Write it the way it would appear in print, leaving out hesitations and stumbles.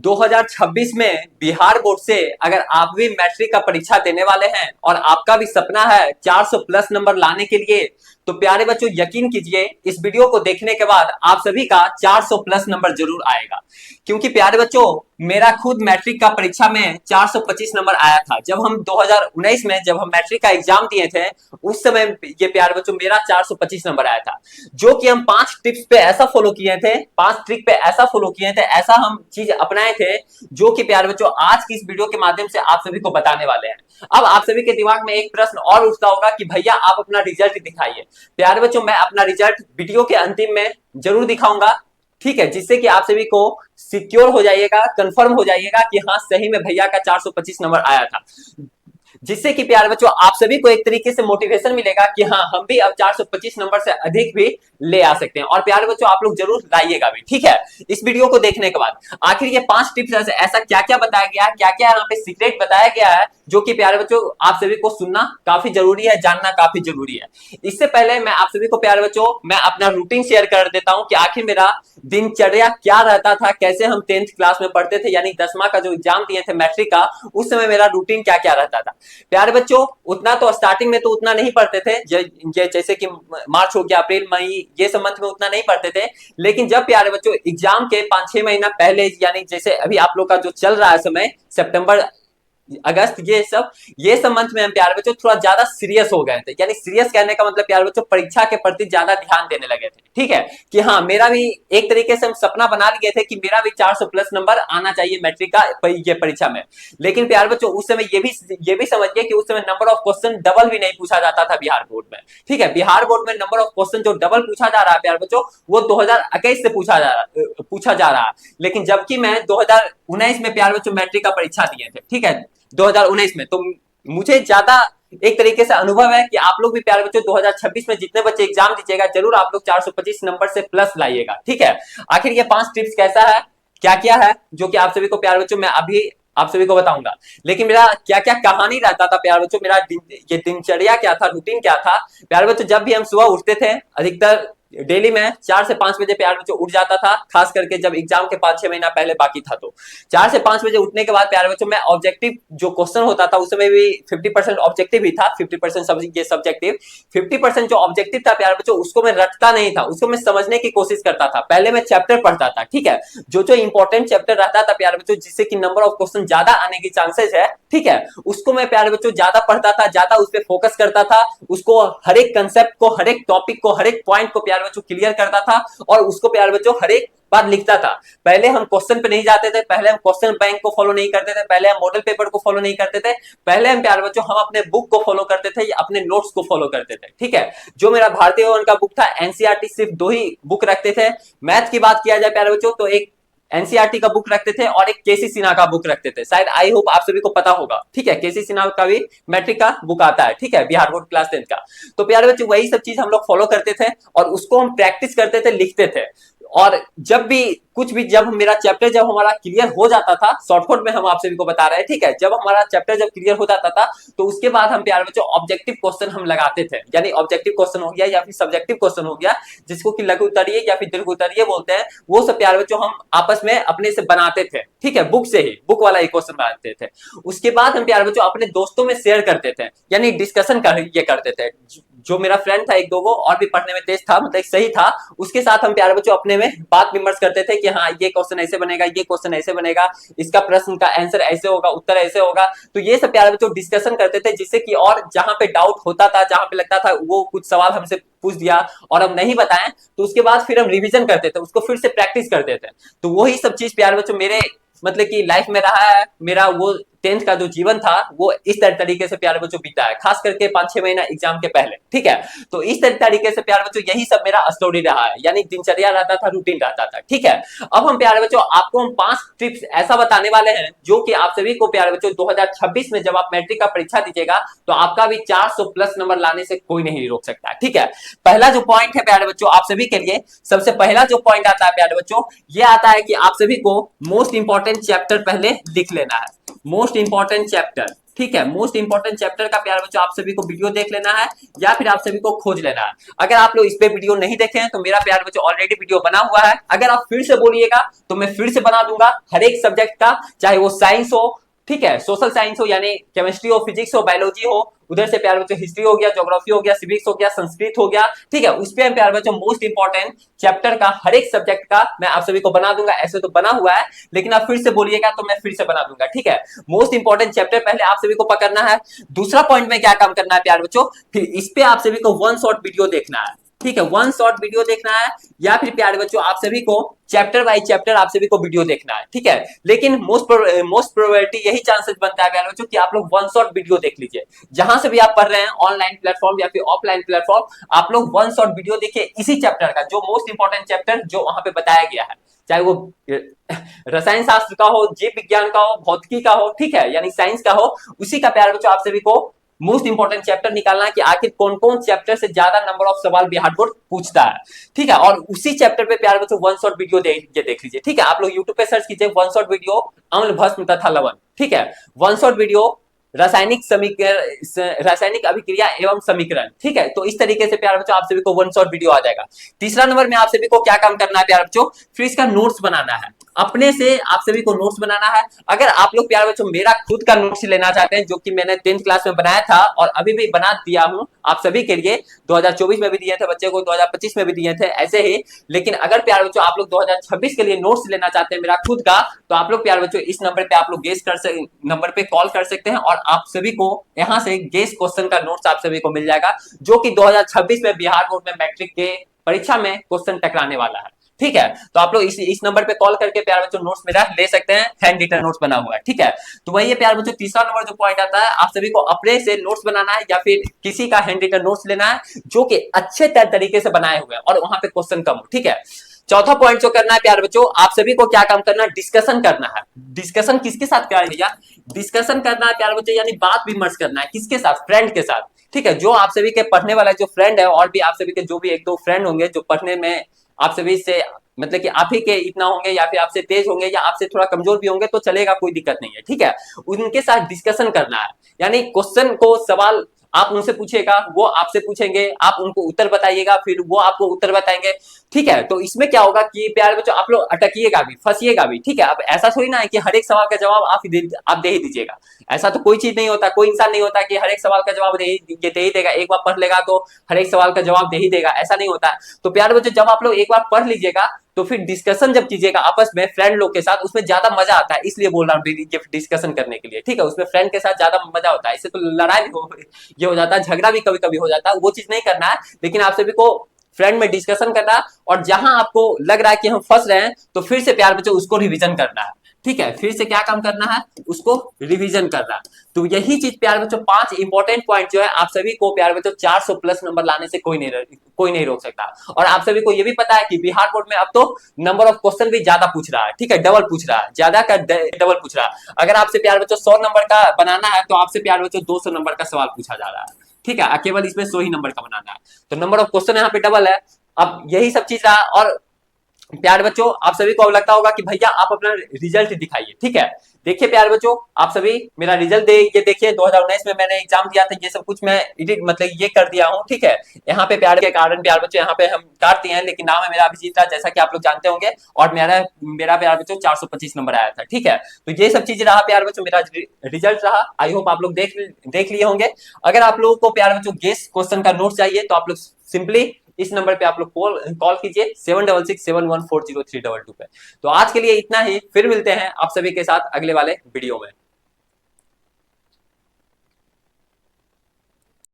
2026 में बिहार बोर्ड से अगर आप भी मैट्रिक का परीक्षा देने वाले हैं और आपका भी सपना है 400 प्लस नंबर लाने के लिए, तो प्यारे बच्चों यकीन कीजिए इस वीडियो को देखने के बाद आप सभी का 400 प्लस नंबर जरूर आएगा। क्योंकि प्यारे बच्चों मेरा खुद मैट्रिक का परीक्षा में 425 नंबर आया था। जब हम 2019 में जब हम मैट्रिक का एग्जाम दिए थे उस समय ये प्यारे बच्चों मेरा 425 नंबर आया था, जो कि हम 5 टिप्स पे ऐसा फॉलो किए थे, 5 ट्रिक पे ऐसा फॉलो किए थे, ऐसा हम चीज अपनाए थे जो कि प्यारे बच्चों आज की इस वीडियो के माध्यम से आप सभी को बताने वाले हैं। अब आप सभी के दिमाग में एक प्रश्न और उठता होगा कि भैया आप अपना रिजल्ट दिखाइए। प्यारे बच्चों मैं अपना रिजल्ट वीडियो के अंतिम में जरूर दिखाऊंगा, ठीक है, जिससे कि आप सभी को सिक्योर हो जाइएगा, कंफर्म हो जाइएगा कि हाँ सही में भैया का 425 नंबर आया था, जिससे कि प्यारे बच्चों आप सभी को एक तरीके से मोटिवेशन मिलेगा कि हाँ हम भी अब 425 नंबर से अधिक भी ले आ सकते हैं। और प्यारे बच्चों आप लोग जरूर लाइएगा भी, ठीक है, इस वीडियो को देखने के बाद। आखिर ये 5 टिप्स ऐसा क्या क्या बताया गया है, क्या क्या यहाँ पे सीक्रेट बताया गया है, जो कि प्यारे बच्चों आप सभी को सुनना काफी जरूरी है, जानना काफी जरूरी है। इससे पहले मैं आप सभी को प्यारे बच्चों मैं अपना रूटीन शेयर कर देता हूँ कि आखिर मेरा दिनचर्या क्या रहता था, कैसे हम 10th क्लास में पढ़ते थे, यानी 10वां का जो एग्जाम दिए थे मैट्रिक का, उस समय मेरा रूटीन क्या क्या रहता था। प्यारे बच्चों उतना तो स्टार्टिंग में तो उतना नहीं पढ़ते थे, जैसे कि मार्च हो गया, अप्रैल मई, ये सब मंथ में उतना नहीं पढ़ते थे। लेकिन जब प्यारे बच्चों एग्जाम के 5-6 महीना पहले, यानी जैसे अभी आप लोग का जो चल रहा है समय सितंबर अगस्त, ये सब मंथ में हम प्यारे बच्चों थोड़ा ज्यादा सीरियस हो गए थे। यानी सीरियस कहने का मतलब प्यारे बच्चों परीक्षा के प्रति ज्यादा ध्यान देने लगे थे, ठीक है, कि हाँ मेरा भी एक तरीके से हम सपना बना लिए थे कि मेरा भी 400 प्लस नंबर आना चाहिए मैट्रिक का ये परीक्षा में। लेकिन प्यारे बच्चों उस समय ये भी समझिए कि उस समय नंबर ऑफ क्वेश्चन डबल भी नहीं पूछा जाता था बिहार बोर्ड में, ठीक है। बिहार बोर्ड में नंबर ऑफ क्वेश्चन जो डबल पूछा जा रहा है प्यारे बच्चों वो 2021 से पूछा जा रहा है। लेकिन जबकि मैं 2019 में प्यारे बच्चों मैट्रिक का परीक्षा दिए थे, ठीक है, 2019 में, तो मुझे ज्यादा एक तरीके से अनुभव है कि आप लोग भी प्यारे बच्चों 2026 में जितने बच्चे एग्जाम दीजिएगा जरूर आप लोग 425 नंबर से प्लस लाइएगा, ठीक है। आखिर ये 5 टिप्स कैसा है, क्या क्या है, जो कि आप सभी को प्यारे बच्चों मैं अभी आप सभी को बताऊंगा। लेकिन मेरा क्या क्या कहानी रहता था प्यारे बच्चों, मेरा ये दिनचर्या क्या था, रूटीन क्या था प्यारे बच्चों। जब भी हम सुबह उठते थे, अधिकतर डेली में 4 से 5 बजे प्यारे बच्चों उठ जाता था, खास करके जब एग्जाम के 5-6 महीना पहले बाकी था, तो 4 से 5 बजे उठने के बाद प्यारे बच्चों मैं ऑब्जेक्टिव जो क्वेश्चन होता था उस समय भी 50% ऑब्जेक्टिव ही था, 50% सब्जेक्टिव। 50% जो ऑब्जेक्टिव था प्यारे बच्चों उसको मैं रटता नहीं था, उसको मैं समझने की कोशिश करता था। पहले मैं चैप्टर पढ़ता था, ठीक है, जो इंपॉर्टेंट चैप्टर रहता था प्यारे बच्चों, जिससे कि नंबर ऑफ क्वेश्चन ज्यादा आने की चांसेस है, ठीक है, उसको मैं प्यारे बच्चों ज्यादा पढ़ता था, ज्यादा उस पर फोकस करता था, उसको हर एक कंसेप्ट को, हर एक टॉपिक को, हर एक पॉइंट को प्यारे बच्चों क्लियर करता था और उसको प्यारे बच्चों हर एक बार लिखता था। पहले हम क्वेश्चन पे नहीं जाते थे, पहले हम क्वेश्चन बैंक को फॉलो नहीं करते थे, पहले हम मॉडल पेपर को फॉलो नहीं करते थे, पहले हम प्यारे बच्चों हम अपने बुक को फॉलो करते थे या अपने नोट्स को फॉलो करते थे, ठीक है। जो मेरा भारतीय भवन का बुक था, एनसीईआरटी सिर्फ 2 ही बुक रखते थे। मैथ की बात किया जाए प्यारे बच्चों तो एक एनसीईआरटी का बुक रखते थे और एक केसी सिन्हा का बुक रखते थे, शायद आई होप आप सभी को पता होगा, ठीक है, केसी सिन्हा का भी मैट्रिक का बुक आता है, ठीक है, बिहार बोर्ड क्लास 10 का। तो प्यारे बच्चों वही सब चीज हम लोग फॉलो करते थे और उसको हम प्रैक्टिस करते थे, लिखते थे। और जब भी कुछ भी, जब मेरा चैप्टर जब हमारा क्लियर हो जाता था, शॉर्टकट में हम आप सभी को बता रहे हैं, ठीक है, जब हमारा चैप्टर जब क्लियर हो जाता था तो उसके बाद हम प्यारे बच्चों ऑब्जेक्टिव क्वेश्चन हम लगाते थे। यानी ऑब्जेक्टिव क्वेश्चन हो गया या फिर सब्जेक्टिव क्वेश्चन हो गया, जिसको कि लघु उत्तरीय या फिर दीर्घ उत्तरीय बोलते हैं, वो सब प्यारे बच्चों हम आपस में अपने से बनाते थे, ठीक है, बुक से ही, बुक वाला ही क्वेश्चन बनाते थे। उसके बाद हम प्यारे बच्चों अपने दोस्तों में शेयर करते थे, यानी डिस्कशन ये करते थे। जो मेरा फ्रेंड था एक दो वो और भी पढ़ने में तेज था, मतलब सही था, उसके साथ हम प्यारे बच्चों अपने में बात विमर्श करते थे कि हाँ ये क्वेश्चन ऐसे बनेगा, ये क्वेश्चन ऐसे बनेगा, इसका प्रश्न का आंसर ऐसे होगा, उत्तर ऐसे होगा। तो ये सब प्यारे बच्चों डिस्कशन करते थे, जिससे कि और जहां पे डाउट होता था, जहां पे लगता था वो कुछ सवाल हमसे पूछ दिया और हम नहीं बताएं, तो उसके बाद फिर हम रिवीजन करते थे, उसको फिर से प्रैक्टिस करते थे। तो वही सब चीज प्यारे बच्चों मेरे मतलब कि लाइफ में रहा है। मेरा वो 10th का जो जीवन था वो इस तरीके से प्यारे बच्चों बीता है, खास करके 5-6 महीना एग्जाम के पहले, ठीक है। तो इस तरीके से प्यारे बच्चों यही सब मेरा स्टोरी रहा है, यानी दिनचर्या रहता था, रूटीन रहता था, ठीक है। अब हम प्यारे बच्चों आपको हम 5 टिप्स ऐसा बताने वाले हैं जो कि आप सभी को प्यारे बच्चों 2026 में जब आप मैट्रिक का परीक्षा दीजिएगा तो आपका भी 400 प्लस नंबर लाने से कोई नहीं रोक सकता, ठीक है। पहला जो पॉइंट है प्यारे बच्चों आप सभी के लिए, सबसे पहला जो पॉइंट आता है प्यारे बच्चों, ये आता है कि आप सभी को मोस्ट इंपॉर्टेंट चैप्टर पहले लिख लेना है। मोस्ट इंपॉर्टेंट चैप्टर, ठीक है, मोस्ट इंपॉर्टेंट चैप्टर का प्यारे बच्चों आप सभी को वीडियो देख लेना है या फिर आप सभी को खोज लेना है। अगर आप लोग इस पे वीडियो नहीं देखे हैं तो मेरा प्यारे बच्चों ऑलरेडी वीडियो बना हुआ है, अगर आप फिर से बोलिएगा तो मैं फिर से बना दूंगा हर एक सब्जेक्ट का, चाहे वो साइंस हो, ठीक है, सोशल साइंस हो यानी केमिस्ट्री हो, फिजिक्स हो, बायोलॉजी हो, उधर से प्यारे बच्चों हिस्ट्री हो गया, ज्योग्राफी हो गया, सिविक्स हो गया, संस्कृत हो गया, ठीक है, उस पे प्यारे बच्चों मोस्ट इंपॉर्टेंट चैप्टर का हर एक सब्जेक्ट का मैं आप सभी को बना दूंगा। ऐसे तो बना हुआ है लेकिन आप फिर से बोलिएगा तो मैं फिर से बना दूंगा, ठीक है। मोस्ट इंपॉर्टेंट चैप्टर पहले आप सभी को पकड़ना है। दूसरा पॉइंट में क्या काम करना है प्यारे बच्चों, फिर इस पे आप सभी को वन शॉट वीडियो देखना है, ठीक है, वन शॉट वीडियो देखना है, या फिर प्यारे बच्चों आप सभी को चैप्टर बाय चैप्टर आप सभी को वीडियो देखना है, ठीक है। लेकिन मोस्ट प्रोबेबिलिटी यही चांसेस बनता है प्यारे बच्चों कि आप लोग वन शॉट वीडियो देख लीजिए, जहां से भी आप पढ़ रहे हैं ऑनलाइन प्लेटफॉर्म या फिर ऑफलाइन प्लेटफॉर्म, आप लोग वन शॉट वीडियो देखिए इसी चैप्टर का, जो मोस्ट इंपॉर्टेंट चैप्टर जो वहां पे बताया गया है, चाहे वो रसायन शास्त्र का हो, जीव विज्ञान का हो, भौतिकी का हो, ठीक है, यानी साइंस का हो, उसी का प्यारे बच्चों आप सभी को मोस्ट इंपॉर्टेंट चैप्टर निकालना है कि आखिर कौन कौन चैप्टर से ज्यादा नंबर ऑफ सवाल बिहार बोर्ड पूछता है, ठीक है। और उसी चैप्टर पे प्यारे बच्चों वन शॉट वीडियो देख लीजिए, ठीक है। आप लोग यूट्यूब पे सर्च कीजिए वन शॉट वीडियो अम्ल भस्म तथा लवण, ठीक है, वन शॉट वीडियो रासायनिक समीकरण, रासायनिक अभिक्रिया एवं समीकरण, ठीक है। तो इस तरीके से प्यारे बच्चों आप सभी को वन शॉट वीडियो आ जाएगा। तीसरा नंबर में आप सभी को क्या काम करना है प्यारे बच्चों, फिर इसका नोट्स बनाना है, अपने से आप सभी को नोट्स बनाना है। अगर आप लोग प्यारे बच्चों मेरा खुद का नोट्स लेना चाहते हैं, जो कि मैंने 10th क्लास में बनाया था और अभी भी बना दिया हूं आप सभी के लिए, 2024 में भी दिए थे बच्चे को, 2025 में भी दिए थे ऐसे ही। लेकिन अगर प्यारे बच्चों आप लोग 2026 के लिए नोट्स लेना चाहते हैं मेरा खुद का, तो आप लोग प्यारे बच्चों इस नंबर पे आप लोग गेस कर सकते, नंबर पे कॉल कर सकते हैं और आप सभी को यहां से गेस क्वेश्चन का नोट्स आप सभी को मिल जाएगा, जो कि 2026 में बिहार बोर्ड में मैट्रिक के परीक्षा में क्वेश्चन टकराने वाला है, ठीक है। तो आप लोग इस नंबर पे कॉल करके प्यारे बच्चों नोट्स मेरा ले सकते हैं, हैंड रिटन नोट्स बना हुआ है, ठीक है। तो वही है प्यारे बच्चों तीसरा नंबर जो पॉइंट आता है, आप सभी को अपने से नोट्स बनाना है या फिर किसी का हैंड रिटन नोट्स लेना है जो कि अच्छे तरीके से बनाए हुए हैं और वहां पे क्वेश्चन कम हो, ठीक है। चौथा पॉइंट जो करना है प्यारे बच्चों, आप सभी को क्या काम करना है, डिस्कशन करना है। डिस्कशन किसके साथ करें भैया, डिस्कशन करना है प्यारे बच्चों, यानी बात विमर्श करना है, किसके साथ, फ्रेंड के साथ, ठीक है। जो आप सभी के पढ़ने वाला जो फ्रेंड है, और भी आप सभी के जो भी एक दो फ्रेंड होंगे जो पढ़ने में आप सभी से मतलब कि आप ही के इतना होंगे या फिर आपसे तेज होंगे या आपसे थोड़ा कमजोर भी होंगे तो चलेगा, कोई दिक्कत नहीं है, ठीक है। उनके साथ डिस्कशन करना है, यानी क्वेश्चन को सवाल आप उनसे पूछेगा, वो आपसे पूछेंगे, आप उनको उत्तर बताइएगा, फिर वो आपको उत्तर बताएंगे, ठीक है। तो इसमें क्या होगा कि प्यारे बच्चों आप लोग अटकिएगा भी, फंसिएगा भी, ठीक है। अब ऐसा थोड़ी ना है कि हर एक सवाल का जवाब आप दे ही दीजिएगा, ऐसा तो कोई चीज नहीं होता, कोई इंसान नहीं होता कि हर एक सवाल का जवाब दे ही देगा, एक बार पढ़ लेगा तो हर एक सवाल का जवाब दे ही देगा, ऐसा नहीं होता। तो प्यारे बच्चों जब आप लोग एक बार पढ़ लीजिएगा तो फिर डिस्कशन जब कीजिएगा आपस में फ्रेंड लोग के साथ, उसमें ज्यादा मजा आता है, इसलिए बोल रहा हूँ डिस्कशन करने के लिए, ठीक है। उसमें फ्रेंड के साथ ज्यादा मजा होता है, इससे तो लड़ाई भी ये हो जाता है, झगड़ा भी कभी कभी हो जाता है, वो चीज नहीं करना है। लेकिन आप सभी को फ्रेंड में डिस्कशन करना, और जहां आपको लग रहा है कि हम फंस रहे हैं तो फिर से प्यार बच्चों उसको रिवीजन करना है, ठीक है। फिर से क्या काम करना है, उसको रिवीजन करना। तो यही चीज प्यार बच्चों 5 इंपॉर्टेंट पॉइंट जो है आप सभी को प्यार बच्चों 400 प्लस नंबर लाने से कोई नहीं रोक सकता। और आप सभी को यह भी पता है कि बिहार बोर्ड में अब तो नंबर ऑफ क्वेश्चन भी ज्यादा पूछ रहा है, ठीक है, डबल पूछ रहा है, ज्यादा का डबल पूछ रहा है। अगर आपसे प्यार बच्चों 100 नंबर का बनाना है तो आपसे प्यार बच्चों 200 नंबर का सवाल पूछा जा रहा है, ठीक है, केवल इसमें 100 ही नंबर का बनाना है, तो नंबर ऑफ क्वेश्चन यहाँ पे डबल है। अब यही सब चीज रहा। और प्यारे बच्चों आप सभी को लगता होगा कि भैया आप अपना रिजल्ट दिखाइए, ठीक है। देखिए प्यारे बच्चों आप सभी मेरा रिजल्ट ये देखिए, 2019 में मैंने एग्जाम दिया था, ये सब कुछ मैं एडिट मतलब ये कर दिया हूँ, ठीक है। यहाँ पे प्यार के कारण प्यारे बच्चों यहाँ पे हम काट दिए हैं, लेकिन नाम है मेरा अभिजीत राज, जैसा कि आप लोग जानते होंगे, और मेरा प्यारे बच्चों 425 नंबर आया था, ठीक है। तो ये सब चीज रहा प्यारे बच्चों, मेरा रिजल्ट रहा। आई होप आप लोग देख लिए होंगे। अगर आप लोगों को प्यारे बच्चों गेस क्वेश्चन का नोट चाहिए तो आप लोग सिंपली इस नंबर पे आप लोग कॉल कीजिए 7667140322 पे। तो आज के लिए इतना ही, फिर मिलते हैं आप सभी के साथ अगले वाले वीडियो में।